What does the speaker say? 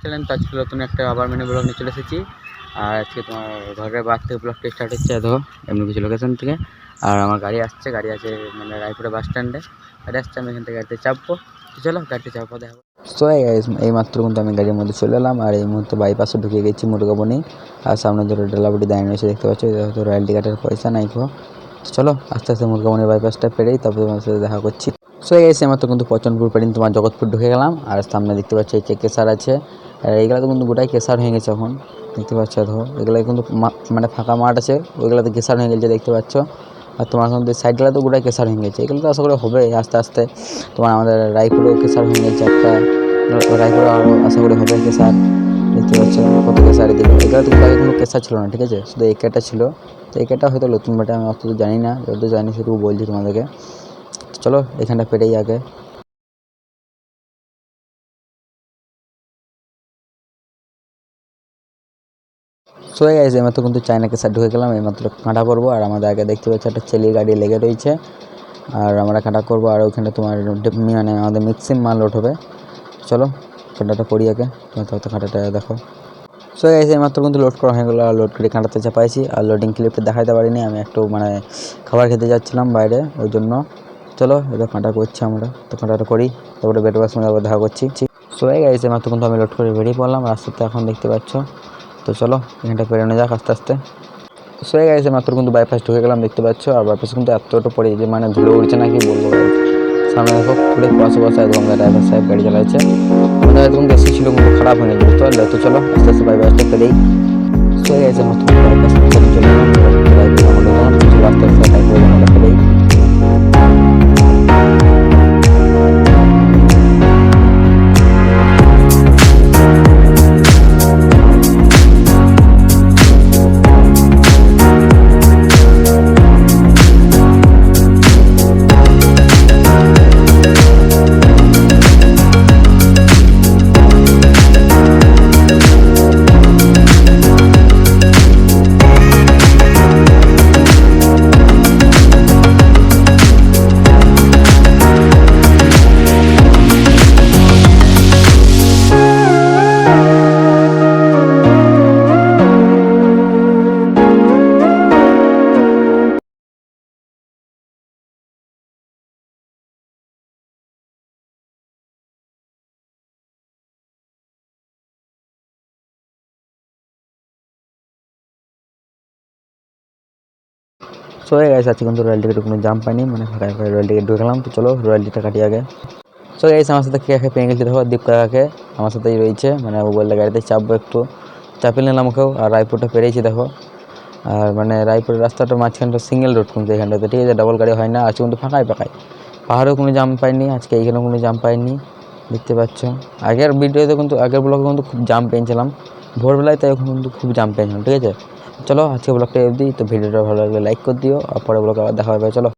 Channel. তো আজকে নতুন একটা আবার মিনি ব্লগ নিয়ে চলে এসেছি। আর আজকে তোমার ঘরের বাদ থেকে ব্লগটা স্টার্ট হচ্ছে দেখো এমনি কিছু লোকেশন থেকে। আর আমার গাড়ি আসছে, গাড়ি আছে মানে রায়পুরে বাস স্ট্যান্ডে গাড়ি আসছে। আমি এখান থেকে গাড়িতে চাপবো, তো চলো গাড়িতে চাপা দেখাবো। সো এই মাত্র কিন্তু আমি গাড়ির মধ্যে চলে এলাম। আর এই মুহূর্তে বাইপাসে ঢুকে গেছি মুরগাবনি। আর সামনে ধরো ডেলাবুটি দাঁড়িয়ে রয়েছে, দেখতে পাচ্ছ। যেহেতু রয়্যালটি কার্ডের পয়সা নাই গো। তো চলো আস্তে আস্তে মুরগাবনির বাইপাসটা পেরেই তারপর তোমার সাথে দেখা করছি। সো এসে আমার তো কিন্তু পচনপুর পেরিয়ে তোমার জগৎপুর ঢুকে গেলাম। আর সামনে দেখতে পাচ্ছি এই কেসার আছে। আর এইগুলো তো কিন্তু গোটাই কেসার হয়ে গেছে এখন, দেখতে পাচ্ছ। ধরো এগুলো কিন্তু মানে ফাঁকা মাঠ আছে, ওইগুলোতে কেসার হয়ে গেছে দেখতে পাচ্ছ। আর তোমার কিন্তু সাইডগুলো তো গোটাই কেসার হয়ে গেছে। এগুলো তো আশা করি হবে আস্তে আস্তে। তোমার আমাদের রায়পুরেও কেসার হয়ে গেছে একটা, রায়পুরে আরও আশা করি হবে কেসার। দেখতে পাচ্ছ কত কেসার এদিকে। এগুলো তো আগে কোনো কেসার ছিল না, ঠিক আছে, শুধু এই কেটা ছিল। তো এই কেটা হয়তো নতুন বাটে, আমি অত জানি না, যত জানি সেটুকু বলছি তোমাদেরকে। চলো এখানটা পেরেই আগে। সো গাইস এইমাত্র কিন্তু চায়না কেসার ঢুকে গেলাম। এইমাত্র কাঁটা করবো। আর আমাদের আগে দেখতে পাচ্ছি একটা চেলির গাড়ি লেগে রয়েছে। আর আমরা কাঁটা করবো। আর ওখানে তোমার মানে আমাদের মিক্সিং মাল লোড হবে। চলো কাঁটাটা করি আগে, তোমার তো কাঁটাটা দেখো। সো গাইস এইমাত্র কিন্তু লোড করা হয়ে গেলো। আর লোড করে কাঁটাতে চাপাইছি। আর লোডিং ক্লিপটা দেখাতে পারিনি, আমি একটু মানে খাবার খেতে যাচ্ছিলাম বাইরে, ওই জন্য। চলো এবার কাঁটা করছি আমরা, তো কাঁটাটা করি, তারপরে বেরোবার সময় আবার দেখা করছি। সো গাইস এইমাত্র কিন্তু আমি লোড করে বেরিয়ে পড়লাম রাস্তাতে, এখন দেখতে পাচ্ছ। তো চলো এখানটা পেরোনো যাক আস্তে আস্তে। সো গাইস মাত্র কিন্তু বাইপাস ঢুকে গেলাম, দেখতে পাচ্ছ। আর বাইপাস কিন্তু এতটা পড়ে যে মানে ধুলো উড়ছে না, কি বলবো। সামনে দেখো পুরো কুয়াশা একদম, ড্রাইভার সাহেব গাড়ি চালাচ্ছে। আমাদের একদম এসি ছিল কিন্তু খারাপ হয়ে গেছে, বুঝতে পারলে। তো চলো আস্তে আস্তে বাইপাসটা পেরেই। সো গাইস মাত্র বাইপাস চলে এলাম, আস্তে আস্তে তারপরে আমরা পেরেই। সো গাইস আজকে কিন্তু রয়্যাল টিকেটে কোনো জাম পাইনি, মানে ফাঁকা ফাঁকা রয়্যাল টিকেট ঢুকে গেলাম। তো চলো রয়্যালটিটা কাটি আগে। সো গাইস আমার সাথে কে পেয়ে গেছি দেখো, দীপ কাকাকে আমার সাথেই রয়েছে। মানে ও বললে গাড়িতে চাপবো, একটু চাপিয়ে নিলাম ওকেও। আর রায়পুরটা পেরেছি দেখো। আর মানে রায়পুরের রাস্তাটা মাঝখানটা সিঙ্গেল রোড কিন্তু এখানটাতে, ঠিক আছে, ডাবল গাড়ি হয় না। আজকে কিন্তু ফাঁকাই ফাঁকাই, পাহাড়েও কোনো জাম পাইনি আজকে, এইখানেও কোনো জাম পাইনি, দেখতে পাচ্ছ। আগের ভিডিওতে কিন্তু আগের ব্লগে কিন্তু খুব জাম পেয়েছিলাম ভোরবেলায়, তাই এখন কিন্তু খুব জাম পেয়েছিলাম, ঠিক আছে। চলো আজকে ব্লগটা অবধি। তো ভিডিওটা ভালো লাগলে লাইক করে দিও, আর পরে ব্লগে আবার দেখা হবে। চলো।